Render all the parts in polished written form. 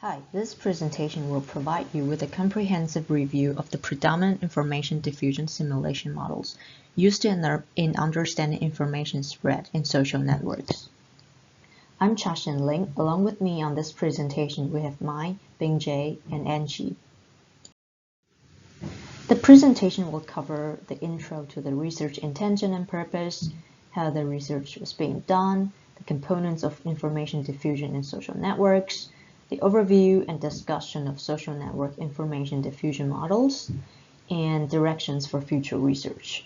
Hi, this presentation will provide you with a comprehensive review of the predominant information diffusion simulation models used in understanding information spread in social networks. I'm Cha-Shin Ling. Along with me on this presentation, we have Mai, Bing-Jae, and Anchi. The presentation will cover the intro to the research intention and purpose, how the research was being done, the components of information diffusion in social networks, the overview and discussion of social network information diffusion models, and directions for future research.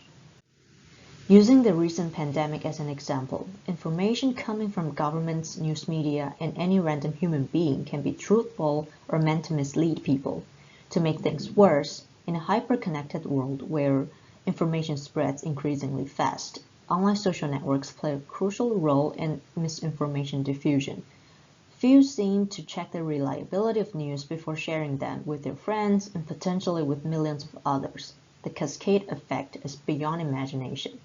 Using the recent pandemic as an example, information coming from governments, news media, and any random human being can be truthful or meant to mislead people. To make things worse, in a hyper-connected world where information spreads increasingly fast, online social networks play a crucial role in misinformation diffusion. Few seem to check the reliability of news before sharing them with their friends and potentially with millions of others. The cascade effect is beyond imagination.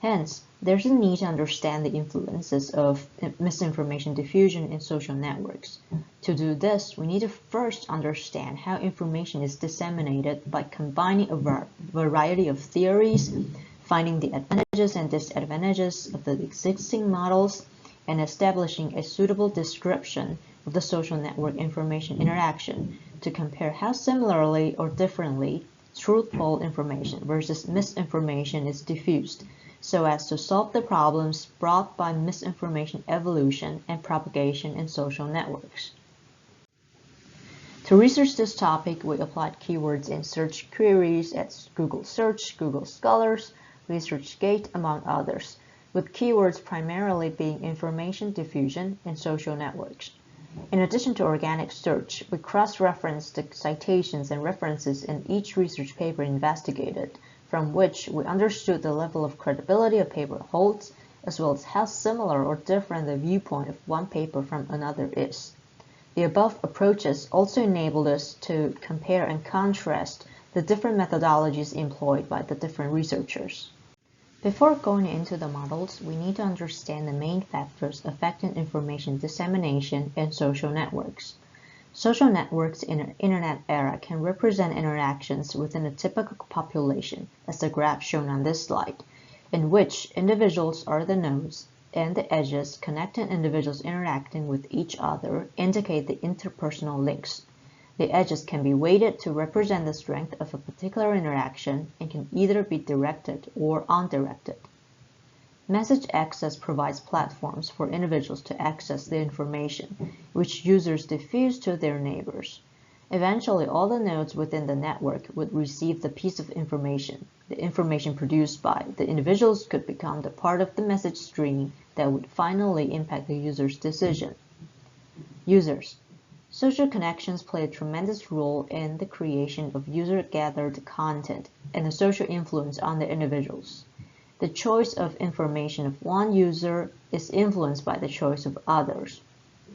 Hence, there's a need to understand the influences of misinformation diffusion in social networks. To do this, we need to first understand how information is disseminated by combining a variety of theories, finding the advantages and disadvantages of the existing models, and establishing a suitable description of the social network information interaction to compare how similarly or differently truthful information versus misinformation is diffused, so as to solve the problems brought by misinformation evolution and propagation in social networks. To research this topic, we applied keywords in search queries at Google Search, Google Scholars, ResearchGate, among others, with keywords primarily being information diffusion and social networks. In addition to organic search, we cross-referenced the citations and references in each research paper investigated, from which we understood the level of credibility a paper holds, as well as how similar or different the viewpoint of one paper from another is. The above approaches also enabled us to compare and contrast the different methodologies employed by the different researchers. Before going into the models, we need to understand the main factors affecting information dissemination in social networks. Social networks in an internet era can represent interactions within a typical population, as the graph shown on this slide, in which individuals are the nodes and the edges connecting individuals interacting with each other indicate the interpersonal links. The edges can be weighted to represent the strength of a particular interaction and can either be directed or undirected. Message access provides platforms for individuals to access the information, which users diffuse to their neighbors. Eventually, all the nodes within the network would receive the piece of information. The information produced by the individuals could become the part of the message stream that would finally impact the user's decision. Users. Social connections play a tremendous role in the creation of user-gathered content and the social influence on the individuals. The choice of information of one user is influenced by the choice of others.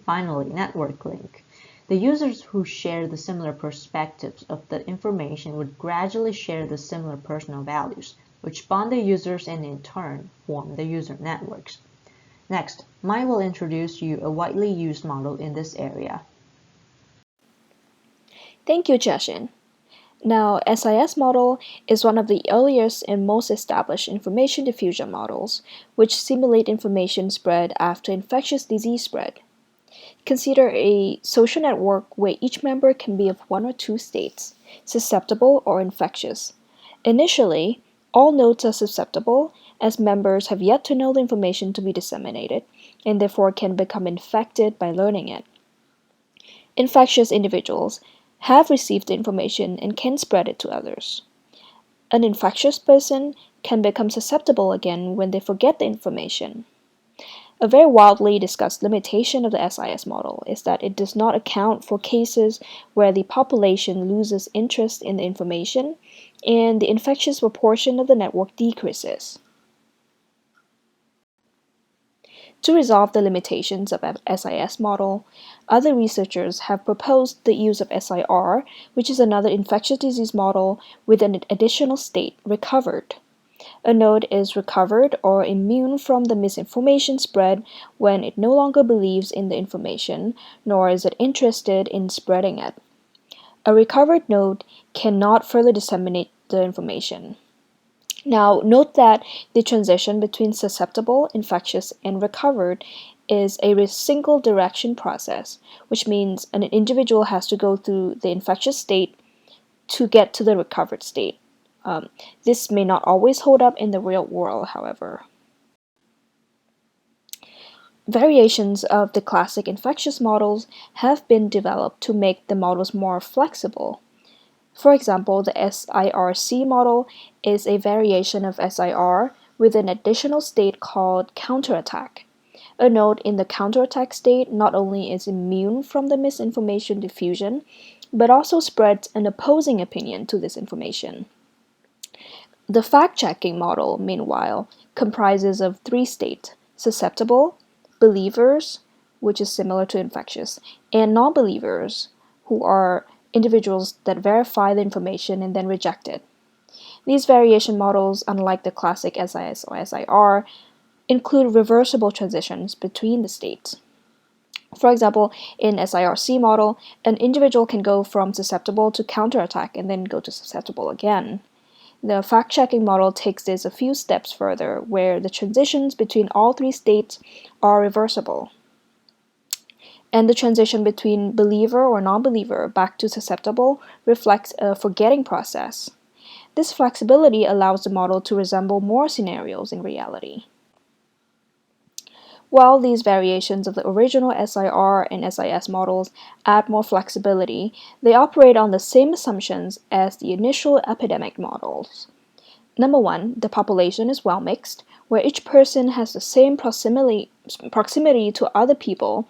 Finally, network link. The users who share the similar perspectives of the information would gradually share the similar personal values, which bond the users and in turn form the user networks. Next, Mai will introduce you a widely used model in this area. Thank you, Cha-Shin. Now, SIS model is one of the earliest and most established information diffusion models, which simulate information spread after infectious disease spread. Consider a social network where each member can be of one or two states, susceptible or infectious. Initially, all nodes are susceptible, as members have yet to know the information to be disseminated, and therefore can become infected by learning it. Infectious individuals have received the information and can spread it to others. An infectious person can become susceptible again when they forget the information. A very widely discussed limitation of the SIS model is that it does not account for cases where the population loses interest in the information and the infectious proportion of the network decreases. To resolve the limitations of an SIS model, other researchers have proposed the use of SIR, which is another infectious disease model with an additional state, recovered. A node is recovered or immune from the misinformation spread when it no longer believes in the information, nor is it interested in spreading it. A recovered node cannot further disseminate the information. Now, note that the transition between susceptible, infectious, and recovered is a single direction process, which means an individual has to go through the infectious state to get to the recovered state. This may not always hold up in the real world, however. Variations of the classic infectious models have been developed to make the models more flexible. For example, the SIRC model is a variation of SIR with an additional state called counterattack. A node in the counterattack state not only is immune from the misinformation diffusion, but also spreads an opposing opinion to this information. The fact-checking model, meanwhile, comprises of three states: susceptible, believers, which is similar to infectious, and non-believers, who are individuals that verify the information and then reject it. These variation models, unlike the classic SIS or SIR, include reversible transitions between the states. For example, in SIRC model, an individual can go from susceptible to counterattack and then go to susceptible again. The fact-checking model takes this a few steps further, where the transitions between all three states are reversible. And the transition between believer or non-believer back to susceptible reflects a forgetting process. This flexibility allows the model to resemble more scenarios in reality. While these variations of the original SIR and SIS models add more flexibility, they operate on the same assumptions as the initial epidemic models. Number one, the population is well mixed, where each person has the same proximity to other people.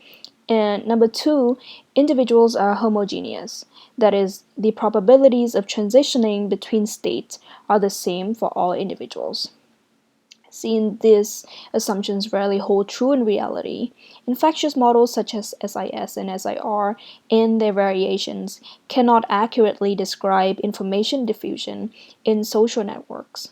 And number two, individuals are homogeneous. That is, the probabilities of transitioning between states are the same for all individuals. Since these assumptions rarely hold true in reality, infectious models such as SIS and SIR and their variations cannot accurately describe information diffusion in social networks.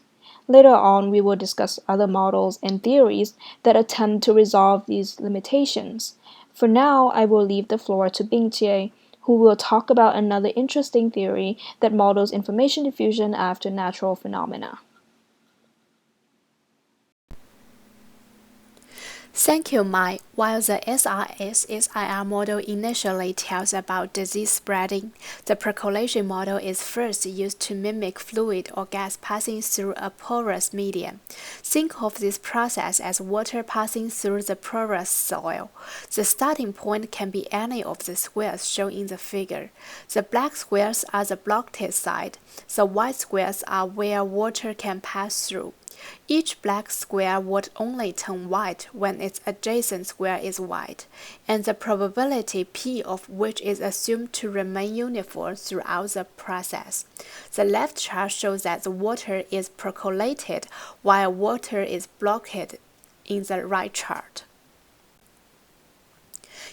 Later on, we will discuss other models and theories that attempt to resolve these limitations. For now, I will leave the floor to Mingjie, who will talk about another interesting theory that models information diffusion after natural phenomena. Thank you, Mai. While the SIR model initially tells about disease spreading, the percolation model is first used to mimic fluid or gas passing through a porous medium. Think of this process as water passing through the porous soil. The starting point can be any of the squares shown in the figure. The black squares are the blocked side. The white squares are where water can pass through. Each black square would only turn white when its adjacent square is white, and the probability P of which is assumed to remain uniform throughout the process. The left chart shows that the water is percolated while water is blocked in the right chart.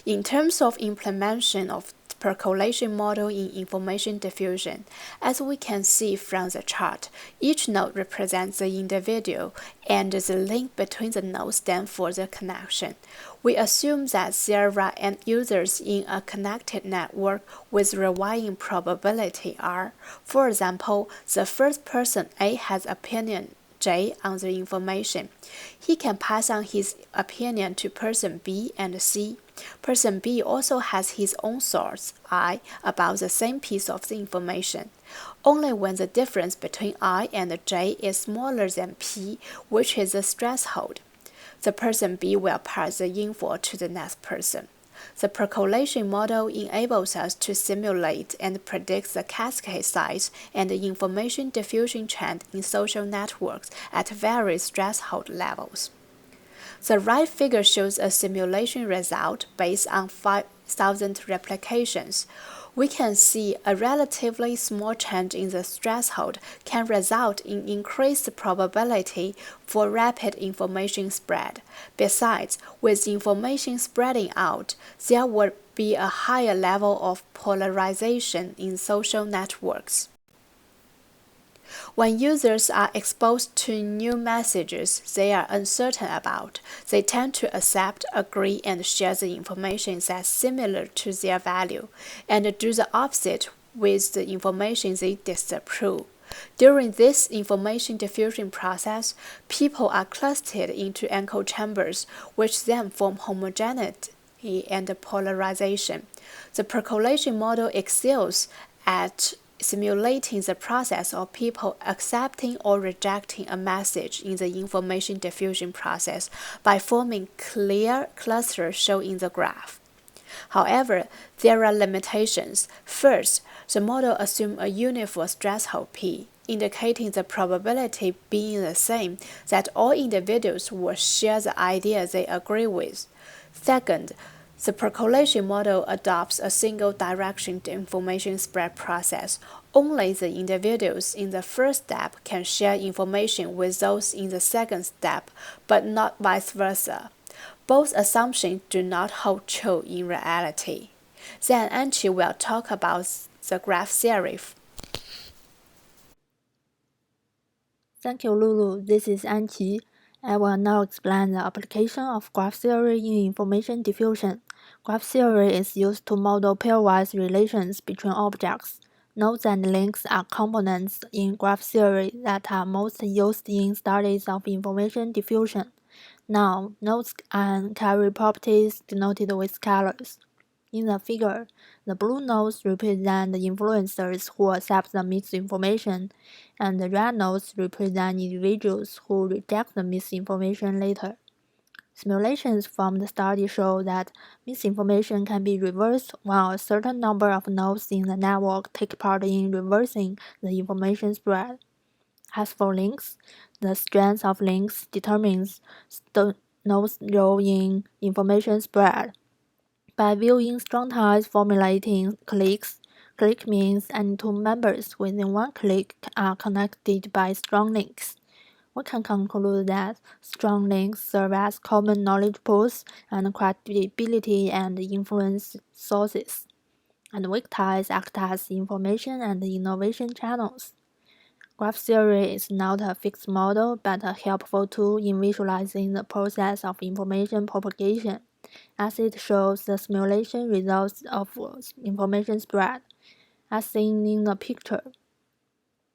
In terms of implementation of percolation model in information diffusion, as we can see from the chart, each node represents the individual, and the link between the nodes stands for the connection. We assume that there are end users in a connected network with varying probability R. For example, the first person A has opinion J on the information. He can pass on his opinion to person B and C. Person B also has his own thoughts, I, about the same piece of the information. Only when the difference between I and J is smaller than P, which is the threshold, the person B will pass the info to the next person. The percolation model enables us to simulate and predict the cascade size and the information diffusion trend in social networks at various threshold levels. The right figure shows a simulation result based on 5,000 replications. We can see a relatively small change in the threshold can result in increased probability for rapid information spread. Besides, with information spreading out, there would be a higher level of polarization in social networks. When users are exposed to new messages they are uncertain about, they tend to accept, agree, and share the information that's similar to their value, and do the opposite with the information they disapprove. During this information diffusion process, people are clustered into echo chambers, which then form homogeneity and polarization. The percolation model excels at simulating the process of people accepting or rejecting a message in the information diffusion process by forming clear clusters shown in the graph. However, there are limitations. First, the model assumes a uniform threshold P, indicating the probability being the same that all individuals will share the idea they agree with. Second, the percolation model adopts a single-direction information spread process. Only the individuals in the first step can share information with those in the second step, but not vice versa. Both assumptions do not hold true in reality. Then Anchi will talk about the graph theory. Thank you, Lulu. This is Anqi. I will now explain the application of graph theory in information diffusion. Graph theory is used to model pairwise relations between objects. Nodes and links are components in graph theory that are most used in studies of information diffusion. Now, nodes can carry properties denoted with colors. In the figure, the blue nodes represent the influencers who accept the misinformation, and the red nodes represent individuals who reject the misinformation later. Simulations from the study show that misinformation can be reversed when a certain number of nodes in the network take part in reversing the information spread. As for links, the strength of links determines the node's role in information spread. By viewing strong ties formulating cliques, clique means any two members within one clique are connected by strong links. We can conclude that strong links serve as common knowledge pools and credibility and influence sources, and weak ties act as information and innovation channels. Graph theory is not a fixed model but a helpful tool in visualizing the process of information propagation, as it shows the simulation results of information spread, as seen in the picture.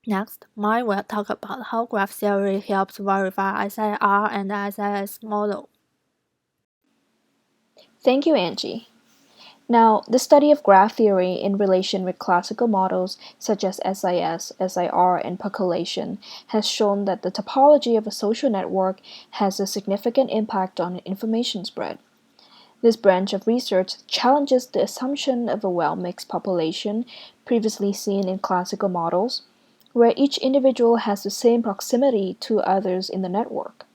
Next, Mike will talk about how graph theory helps verify SIR and SIS model. Thank you, Angie. Now, the study of graph theory in relation with classical models such as SIS, SIR, and percolation has shown that the topology of a social network has a significant impact on information spread. This branch of research challenges the assumption of a well-mixed population previously seen in classical models, where each individual has the same proximity to others in the network.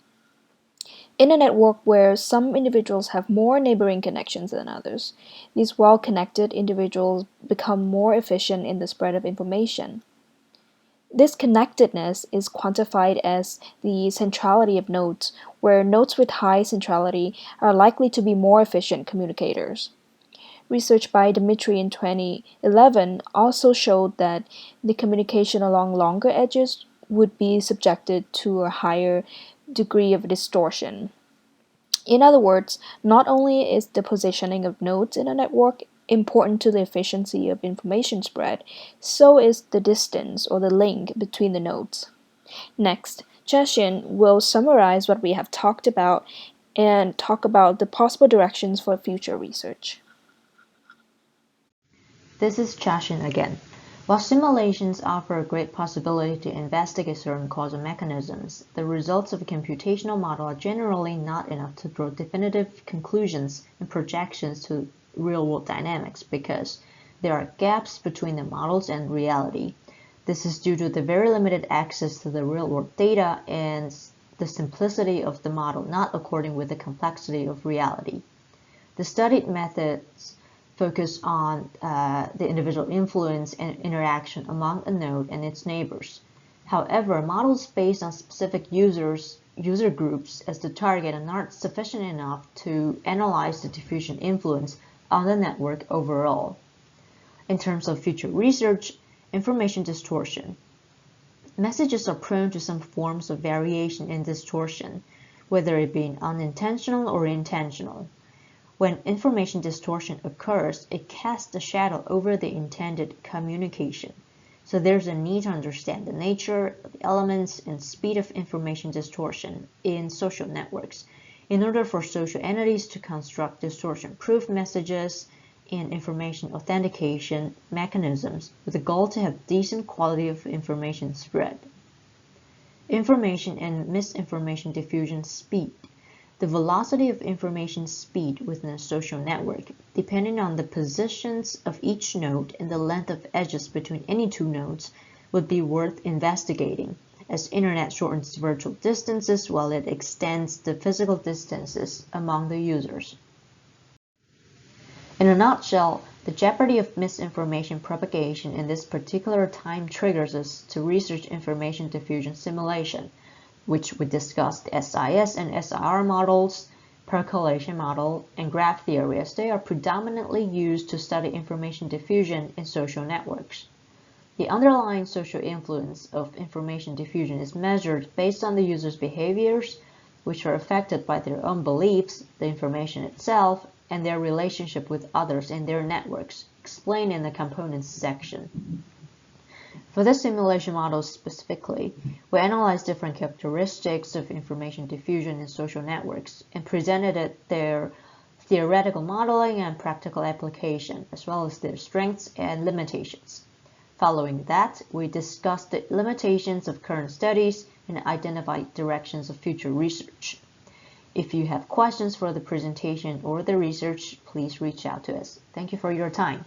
In a network where some individuals have more neighboring connections than others, these well-connected individuals become more efficient in the spread of information. This connectedness is quantified as the centrality of nodes, where nodes with high centrality are likely to be more efficient communicators. Research by Dmitry in 2011 also showed that the communication along longer edges would be subjected to a higher degree of distortion. In other words, not only is the positioning of nodes in a network important to the efficiency of information spread, so is the distance or the link between the nodes. Next, Jiaxin will summarize what we have talked about and talk about the possible directions for future research. This is Jiaxin again. While simulations offer a great possibility to investigate certain causal mechanisms, the results of a computational model are generally not enough to draw definitive conclusions and projections to real-world dynamics because there are gaps between the models and reality. This is due to the very limited access to the real-world data and the simplicity of the model not according with the complexity of reality. The studied methods focus on the individual influence and interaction among a node and its neighbors. However, models based on specific user groups as the target are not sufficient enough to analyze the diffusion influence on the network overall. In terms of future research, information distortion. Messages are prone to some forms of variation and distortion, whether it be unintentional or intentional. When information distortion occurs, it casts a shadow over the intended communication. So there's a need to understand the nature, the elements, and speed of information distortion in social networks in order for social entities to construct distortion-proof messages and information authentication mechanisms with the goal to have decent quality of information spread. Information and misinformation diffusion speed. The velocity of information speed within a social network, depending on the positions of each node and the length of edges between any two nodes, would be worth investigating, as Internet shortens virtual distances while it extends the physical distances among the users. In a nutshell, the jeopardy of misinformation propagation in this particular time triggers us to research information diffusion simulation, which we discussed SIS and SIR models, percolation model, and graph theory, as they are predominantly used to study information diffusion in social networks. The underlying social influence of information diffusion is measured based on the user's behaviors, which are affected by their own beliefs, the information itself, and their relationship with others in their networks, explained in the components section. For this simulation model specifically, we analyzed different characteristics of information diffusion in social networks and presented their theoretical modeling and practical application, as well as their strengths and limitations. Following that, we discussed the limitations of current studies and identified directions of future research. If you have questions for the presentation or the research, please reach out to us. Thank you for your time.